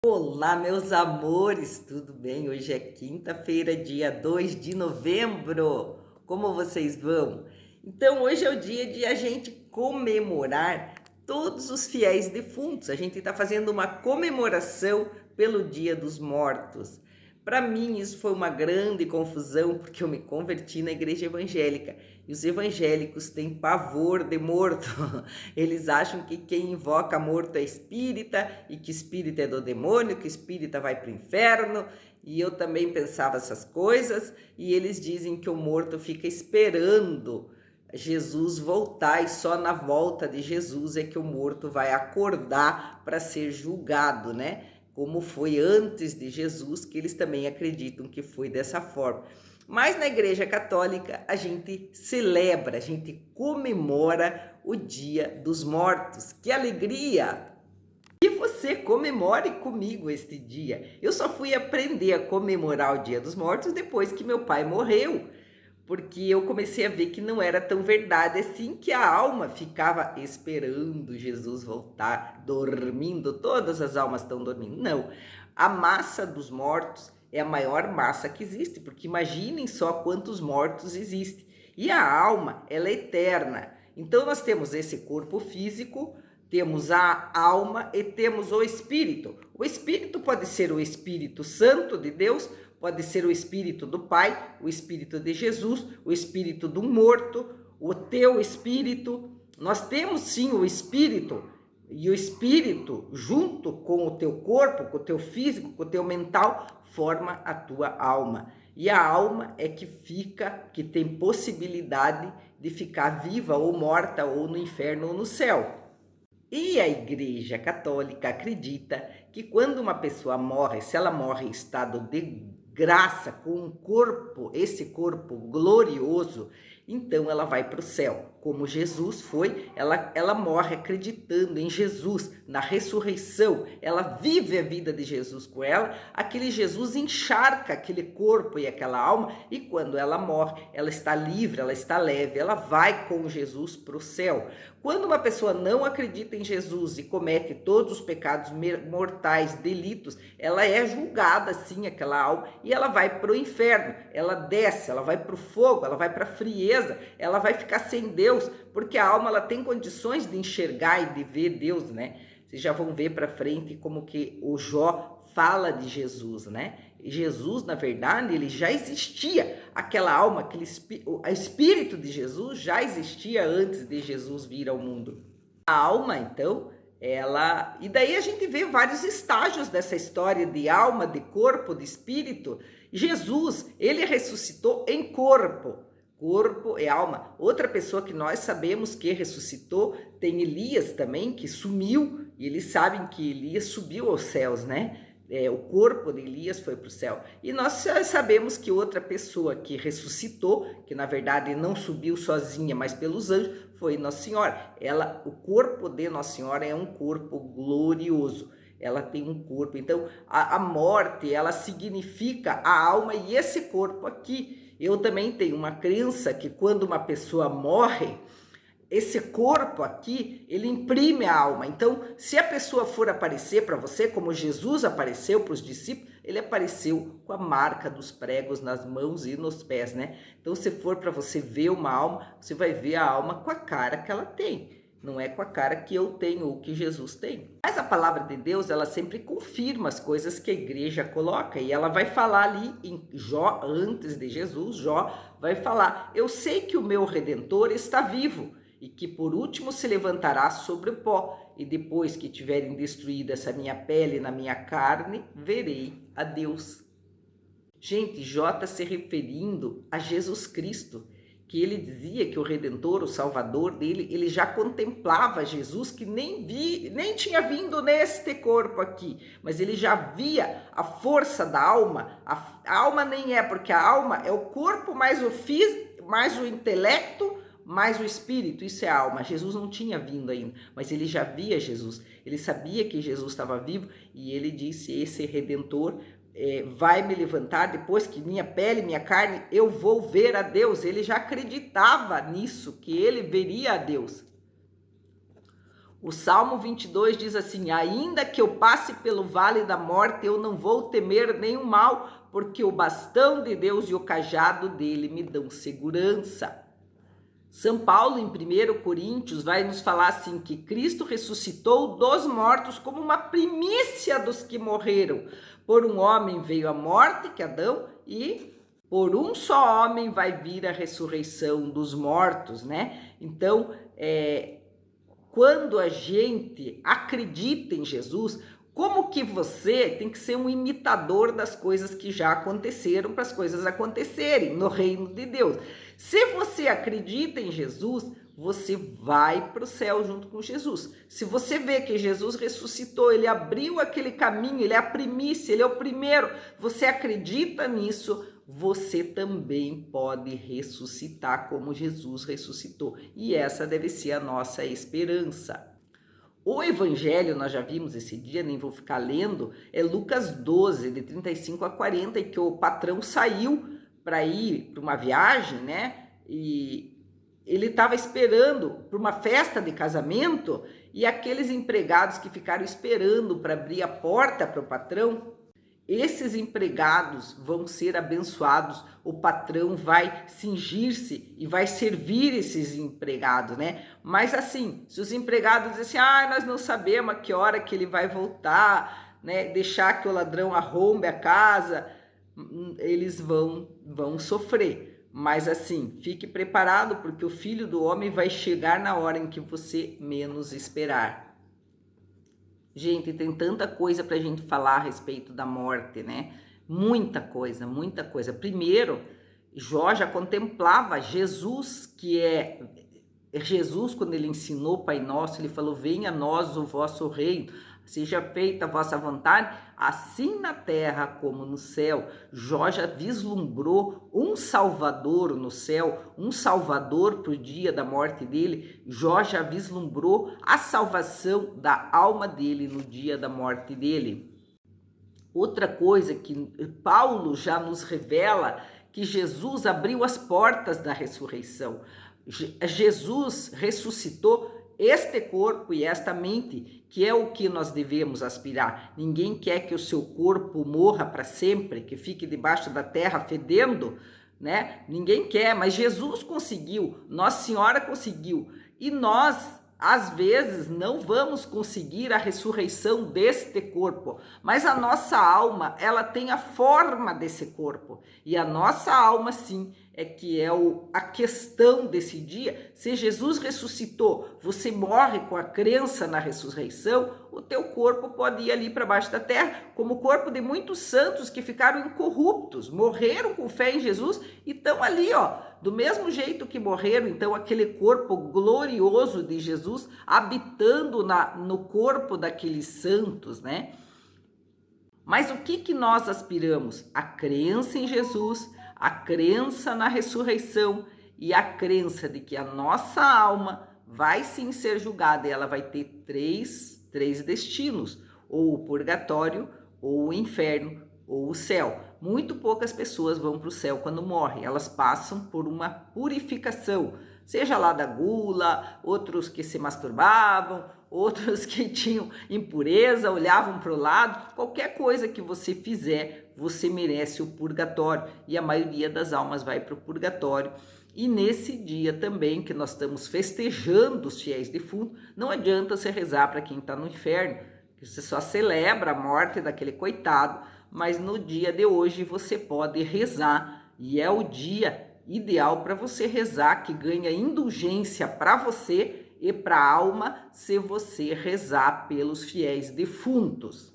Olá, meus amores, tudo bem? Hoje é quinta-feira, dia 2 de novembro. Como vocês vão? Então, hoje é o dia de a gente comemorar todos os fiéis defuntos. A gente está fazendo uma comemoração pelo Dia dos Mortos. Para mim, isso foi uma grande confusão, porque eu me converti na igreja evangélica e os evangélicos têm pavor de morto. Eles acham que quem invoca morto é espírita e que espírita é do demônio, que espírita vai para o inferno. E eu também pensava essas coisas, e eles dizem que o morto fica esperando Jesus voltar, e só na volta de Jesus é que o morto vai acordar para ser julgado, né? Como foi antes de Jesus, que eles também acreditam que foi dessa forma. Mas na Igreja Católica a gente celebra, a gente comemora o Dia dos Mortos. Que alegria! E você comemore comigo este dia. Eu só fui aprender a comemorar o Dia dos Mortos depois que meu pai morreu, porque eu comecei a ver que não era tão verdade assim, que a alma ficava esperando Jesus voltar, dormindo, todas as almas estão dormindo. Não, a massa dos mortos é a maior massa que existe, porque imaginem só quantos mortos existem. E a alma, ela é eterna. Então nós temos esse corpo físico, temos a alma e temos o espírito. O espírito pode ser o Espírito Santo de Deus, pode ser o espírito do Pai, o espírito de Jesus, o espírito do morto, o teu espírito. Nós temos sim o espírito, e o espírito, junto com o teu corpo, com o teu físico, com o teu mental, forma a tua alma. E a alma é que fica, que tem possibilidade de ficar viva ou morta, ou no inferno ou no céu. E a Igreja Católica acredita que quando uma pessoa morre, se ela morre em estado de graça, com um corpo, esse corpo glorioso, então ela vai para o céu. Como Jesus foi, ela morre acreditando em Jesus, na ressurreição. Ela vive a vida de Jesus com ela. Aquele Jesus encharca aquele corpo e aquela alma, e quando ela morre, ela está livre, ela está leve, ela vai com Jesus para o céu. Quando uma pessoa não acredita em Jesus e comete todos os pecados mortais, delitos, ela é julgada, sim, aquela alma, e ela vai para o inferno, ela desce, ela vai para o fogo, ela vai para a frieza, ela vai ficar sem Deus, porque a alma ela tem condições de enxergar e de ver Deus, né? Vocês já vão ver para frente como que o Jó fala de Jesus, né? Jesus, na verdade, ele já existia, aquela alma, o espírito de Jesus já existia antes de Jesus vir ao mundo. A alma, então, ela... E daí a gente vê vários estágios dessa história de alma, de corpo, de espírito. Jesus, ele ressuscitou em corpo. Corpo e alma. Outra pessoa que nós sabemos que ressuscitou, tem Elias também, que sumiu, e eles sabem que Elias subiu aos céus, né? O corpo de Elias foi para o céu. E nós sabemos que outra pessoa que ressuscitou, que na verdade não subiu sozinha, mas pelos anjos, foi Nossa Senhora. O corpo de Nossa Senhora é um corpo glorioso. Ela tem um corpo. Então, a morte, ela significa a alma e esse corpo aqui. Eu também tenho uma crença que quando uma pessoa morre, esse corpo aqui, ele imprime a alma. Então, se a pessoa for aparecer para você, como Jesus apareceu para os discípulos, ele apareceu com a marca dos pregos nas mãos e nos pés, né? Então, se for para você ver uma alma, você vai ver a alma com a cara que ela tem. Não é com a cara que eu tenho ou que Jesus tem. Mas a palavra de Deus, ela sempre confirma as coisas que a igreja coloca. E ela vai falar ali em Jó, antes de Jesus, Jó vai falar: eu sei que o meu Redentor está vivo, e que por último se levantará sobre o pó, e depois que tiverem destruído essa minha pele na minha carne, verei a Deus. Gente, Jó está se referindo a Jesus Cristo, que ele dizia que o Redentor, o Salvador dele, ele já contemplava Jesus, que nem tinha vindo neste corpo aqui, mas ele já via a força da alma. A alma nem é, porque a alma é o corpo mais o físico, mais o intelecto, mais o espírito, isso é a alma. Jesus não tinha vindo ainda, mas ele já via Jesus, ele sabia que Jesus estava vivo, e ele disse: esse Redentor vai me levantar, depois que minha pele, minha carne, eu vou ver a Deus. Ele já acreditava nisso, que ele veria a Deus. O Salmo 22 diz assim: ainda que eu passe pelo vale da morte, eu não vou temer nenhum mal, porque o bastão de Deus e o cajado dele me dão segurança. São Paulo, em 1 Coríntios, vai nos falar assim, que Cristo ressuscitou dos mortos como uma primícia dos que morreram. Por um homem veio a morte, que é Adão, e por um só homem vai vir a ressurreição dos mortos, né? Então, quando a gente acredita em Jesus, como que você tem que ser um imitador das coisas que já aconteceram para as coisas acontecerem no reino de Deus. Se você acredita em Jesus, você vai para o céu junto com Jesus. Se você vê que Jesus ressuscitou, ele abriu aquele caminho, ele é a primícia, ele é o primeiro, você acredita nisso, você também pode ressuscitar como Jesus ressuscitou. E essa deve ser a nossa esperança. O evangelho, nós já vimos esse dia, nem vou ficar lendo, é Lucas 12, de 35 a 40, e que o patrão saiu para ir para uma viagem, né? E ele estava esperando para uma festa de casamento, e aqueles empregados que ficaram esperando para abrir a porta para o patrão, esses empregados vão ser abençoados, o patrão vai cingir-se e vai servir esses empregados, né? Mas assim, se os empregados dizem assim, nós não sabemos a que hora que ele vai voltar, né? Deixar que o ladrão arrombe a casa, eles vão sofrer. Mas assim, fique preparado, porque o Filho do Homem vai chegar na hora em que você menos esperar. Gente, tem tanta coisa para a gente falar a respeito da morte, né? Muita coisa, muita coisa. Primeiro, Jó já contemplava Jesus, que é Jesus, quando ele ensinou o Pai Nosso, ele falou, venha a nós o vosso reino, seja feita a vossa vontade, assim na terra como no céu. Jó já vislumbrou um Salvador no céu, um Salvador para o dia da morte dele. Jó já vislumbrou a salvação da alma dele no dia da morte dele. Outra coisa que Paulo já nos revela, que Jesus abriu as portas da ressurreição. Jesus ressuscitou este corpo e esta mente, que é o que nós devemos aspirar. Ninguém quer que o seu corpo morra para sempre, que fique debaixo da terra fedendo, né? Ninguém quer, mas Jesus conseguiu, Nossa Senhora conseguiu. E nós, às vezes, não vamos conseguir a ressurreição deste corpo, mas a nossa alma, ela tem a forma desse corpo. E a nossa alma, sim, é que é a questão desse dia. Se Jesus ressuscitou, você morre com a crença na ressurreição, o teu corpo pode ir ali para baixo da terra, como o corpo de muitos santos que ficaram incorruptos, morreram com fé em Jesus e estão ali, do mesmo jeito que morreram. Então aquele corpo glorioso de Jesus habitando no corpo daqueles santos, né? Mas o que nós aspiramos? A crença em Jesus, a crença na ressurreição e a crença de que a nossa alma vai sim ser julgada, e ela vai ter três destinos, ou o purgatório, ou o inferno, ou o céu. Muito poucas pessoas vão para o céu quando morrem, elas passam por uma purificação, seja lá da gula, outros que se masturbavam, outros que tinham impureza, olhavam para o lado. Qualquer coisa que você fizer, você merece o purgatório, e a maioria das almas vai para o purgatório. E nesse dia também que nós estamos festejando os fiéis defuntos, não adianta você rezar para quem está no inferno, que você só celebra a morte daquele coitado, mas no dia de hoje você pode rezar, e é o dia ideal para você rezar, que ganha indulgência para você e para a alma, se você rezar pelos fiéis defuntos.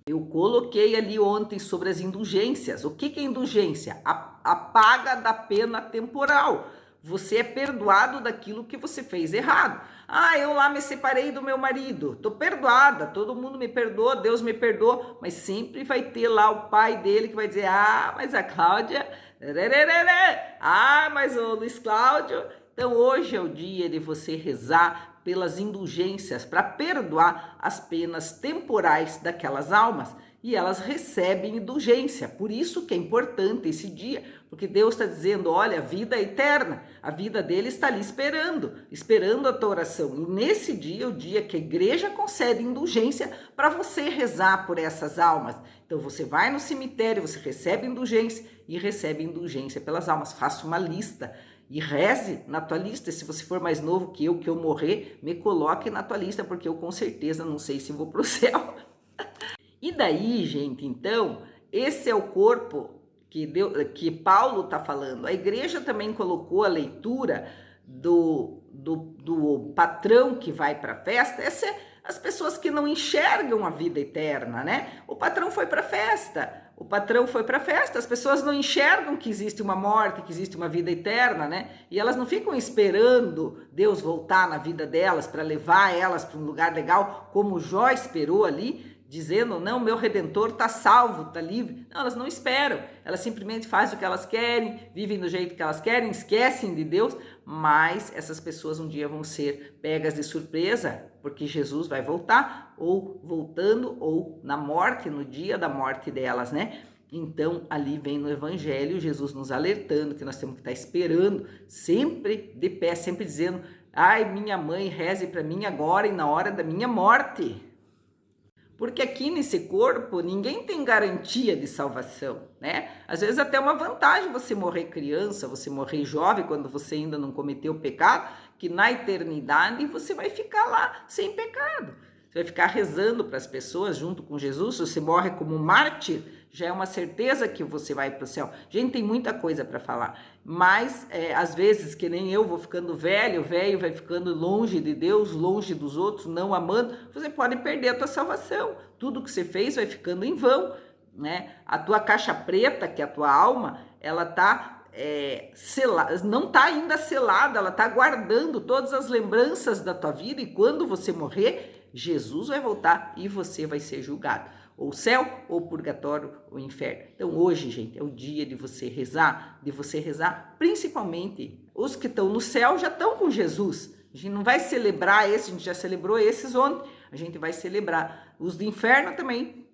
Eu coloquei ali ontem sobre as indulgências. O que é indulgência? A paga da pena temporal. Você é perdoado daquilo que você fez errado. Eu lá me separei do meu marido, tô perdoada, todo mundo me perdoa, Deus me perdoa, mas sempre vai ter lá o pai dele que vai dizer, mas a Cláudia, mas o Luiz Cláudio. Então hoje é o dia de você rezar pelas indulgências, para perdoar as penas temporais daquelas almas e elas recebem indulgência. Por isso que é importante esse dia, porque Deus está dizendo, olha, a vida é eterna, a vida dele está ali esperando a tua oração. E nesse dia é o dia que a igreja concede indulgência para você rezar por essas almas. Então você vai no cemitério, você recebe indulgência e recebe indulgência pelas almas. Faça uma lista e reze na tua lista. Se você for mais novo que eu morrer, me coloque na tua lista, porque eu com certeza não sei se vou para o céu. E daí, gente, então, esse é o corpo que Paulo está falando. A igreja também colocou a leitura do patrão que vai para a festa. Essa é as pessoas que não enxergam a vida eterna, né? O patrão foi para a festa, as pessoas não enxergam que existe uma morte, que existe uma vida eterna, né? E elas não ficam esperando Deus voltar na vida delas para levar elas para um lugar legal, como Jó esperou ali, dizendo, não, meu Redentor está salvo, está livre. Não, elas não esperam, elas simplesmente fazem o que elas querem, vivem do jeito que elas querem, esquecem de Deus, mas essas pessoas um dia vão ser pegas de surpresa, porque Jesus vai voltar, ou voltando, ou na morte, no dia da morte delas, né? Então, ali vem no Evangelho, Jesus nos alertando que nós temos que estar esperando, sempre de pé, sempre dizendo, ai, minha mãe, reze para mim agora e na hora da minha morte. Porque aqui nesse corpo ninguém tem garantia de salvação, né? Às vezes até uma vantagem você morrer criança, você morrer jovem, quando você ainda não cometeu pecado, que na eternidade você vai ficar lá sem pecado. Você vai ficar rezando para as pessoas junto com Jesus. Se você morre como mártir, já é uma certeza que você vai para o céu. Gente, tem muita coisa para falar, mas às vezes, que nem eu, vou ficando velho, vai ficando longe de Deus, longe dos outros, não amando, você pode perder a tua salvação. Tudo que você fez vai ficando em vão, né? A tua caixa preta, que é a tua alma, ela está selada, não está ainda selada, ela está guardando todas as lembranças da tua vida, e quando você morrer, Jesus vai voltar e você vai ser julgado, ou céu, ou purgatório, ou inferno. Então hoje, gente, é o dia de você rezar, principalmente os que estão no céu já estão com Jesus. A gente não vai celebrar esse, a gente já celebrou esses ontem, a gente vai celebrar os do inferno também.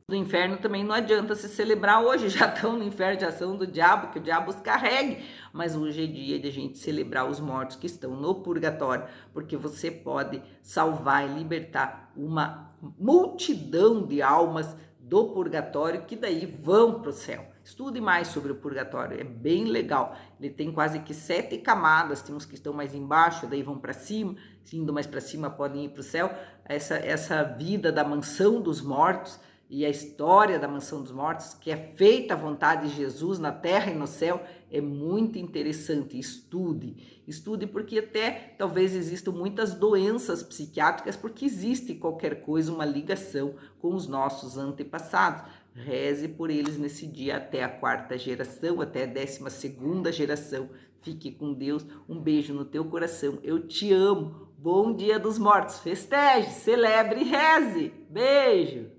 Do inferno também não adianta se celebrar hoje, já estão no inferno, já são do diabo, que o diabo os carregue, mas hoje é dia de a gente celebrar os mortos que estão no purgatório, porque você pode salvar e libertar uma multidão de almas do purgatório, que daí vão para o céu. Estude mais sobre o purgatório, é bem legal. Ele tem quase que 7 camadas, tem uns que estão mais embaixo, daí vão para cima, indo mais para cima podem ir para o céu. Essa vida da mansão dos mortos, e a história da mansão dos mortos, que é feita à vontade de Jesus na terra e no céu, é muito interessante. Estude, porque até talvez existam muitas doenças psiquiátricas, porque existe qualquer coisa, uma ligação com os nossos antepassados. Reze por eles nesse dia até a 4ª geração, até a 12ª geração. Fique com Deus, um beijo no teu coração, eu te amo. Bom Dia dos Mortos, festeje, celebre e reze. Beijo!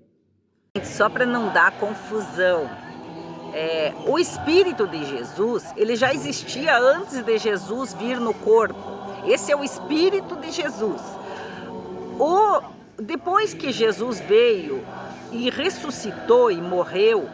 Só para não dar confusão, o Espírito de Jesus, ele já existia antes de Jesus vir no corpo. Esse é o Espírito de Jesus. Depois que Jesus veio e ressuscitou e morreu,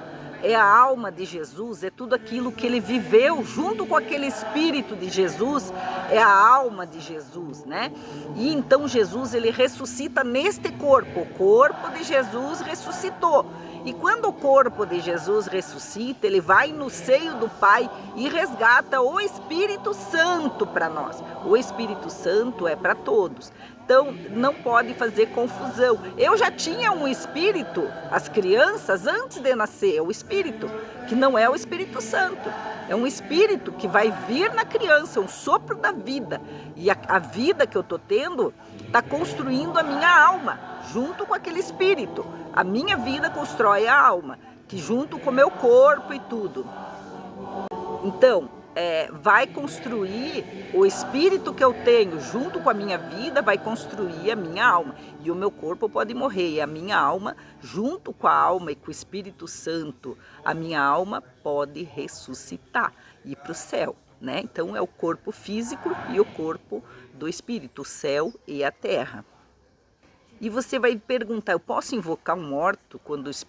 é a alma de Jesus, é tudo aquilo que ele viveu junto com aquele Espírito de Jesus, é a alma de Jesus, né? E então Jesus, ele ressuscita neste corpo, o corpo de Jesus ressuscitou. E quando o corpo de Jesus ressuscita, ele vai no seio do Pai e resgata o Espírito Santo para nós. O Espírito Santo é para todos. Então, não pode fazer confusão. Eu já tinha um espírito, as crianças, antes de nascer, o espírito, que não é o Espírito Santo. É um espírito que vai vir na criança, um sopro da vida. E a vida que eu estou tendo está construindo a minha alma, junto com aquele espírito. A minha vida constrói a alma, que junto com o meu corpo e tudo. Então, vai construir o espírito que eu tenho junto com a minha vida, vai construir a minha alma. E o meu corpo pode morrer, e a minha alma, junto com a alma e com o Espírito Santo, a minha alma pode ressuscitar, ir para o céu, né? Então é o corpo físico e o corpo do espírito, o céu e a terra. E você vai perguntar, eu posso invocar um morto quando os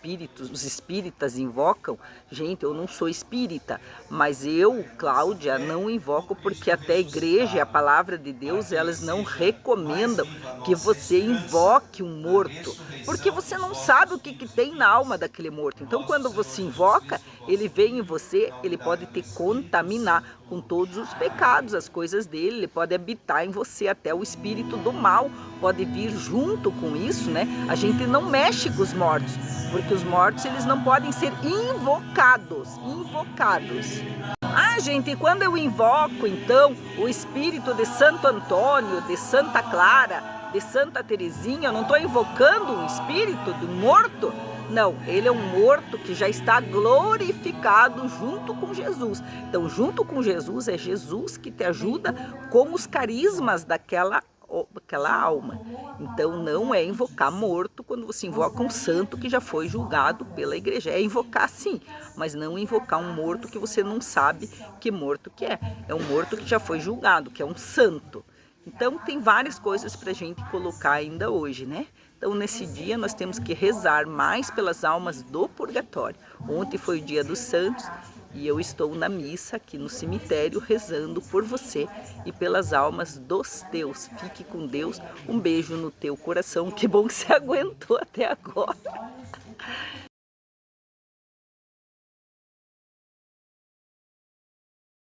espíritas invocam? Gente, eu não sou espírita, mas eu, Cláudia, não invoco porque até a igreja e a palavra de Deus, elas não recomendam que você invoque um morto, porque você não sabe o que tem na alma daquele morto. Então, quando você invoca, ele vem em você, ele pode te contaminar com todos os pecados, as coisas dele, ele pode habitar em você, até o espírito do mal pode vir junto com isso, né? A gente não mexe com os mortos, porque os mortos eles não podem ser invocados. Ah, gente, e quando eu invoco, então, o espírito de Santo Antônio, de Santa Clara, de Santa Teresinha, eu não estou invocando um espírito de morto? Não, ele é um morto que já está glorificado junto com Jesus. Então, junto com Jesus, é Jesus que te ajuda com os carismas daquela alma. Então, não é invocar morto quando você invoca um santo que já foi julgado pela igreja. É invocar sim, mas não invocar um morto que você não sabe que morto que é. É um morto que já foi julgado, que é um santo. Então, tem várias coisas para a gente colocar ainda hoje, né? Então, nesse dia, nós temos que rezar mais pelas almas do purgatório. Ontem foi o dia dos santos e eu estou na missa aqui no cemitério rezando por você e pelas almas dos teus. Fique com Deus. Um beijo no teu coração. Que bom que você aguentou até agora.